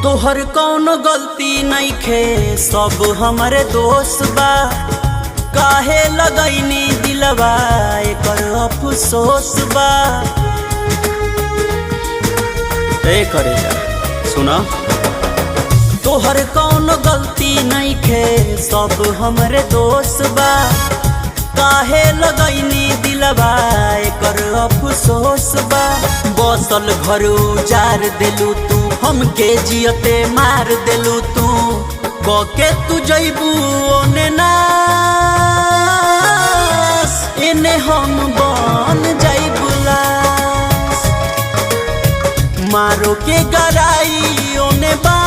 तोहर कौन गलती नहीं खे सब हमरे दोस्त बा। काहे लगैनी दिलवा एकर अफसोस बा। ए करे जा सुना, तोहर कौन गलती नहीं खे सब हमरे दोस्त बा। काहे लगैनी दिलवा एकर अफसोस बा। बसल घर उजार देलू तू, हमके जियते मार देलू तू। कके तू जैबू ओने नास, एने हम बन जैबू लाश। मारो के गराई ओने बा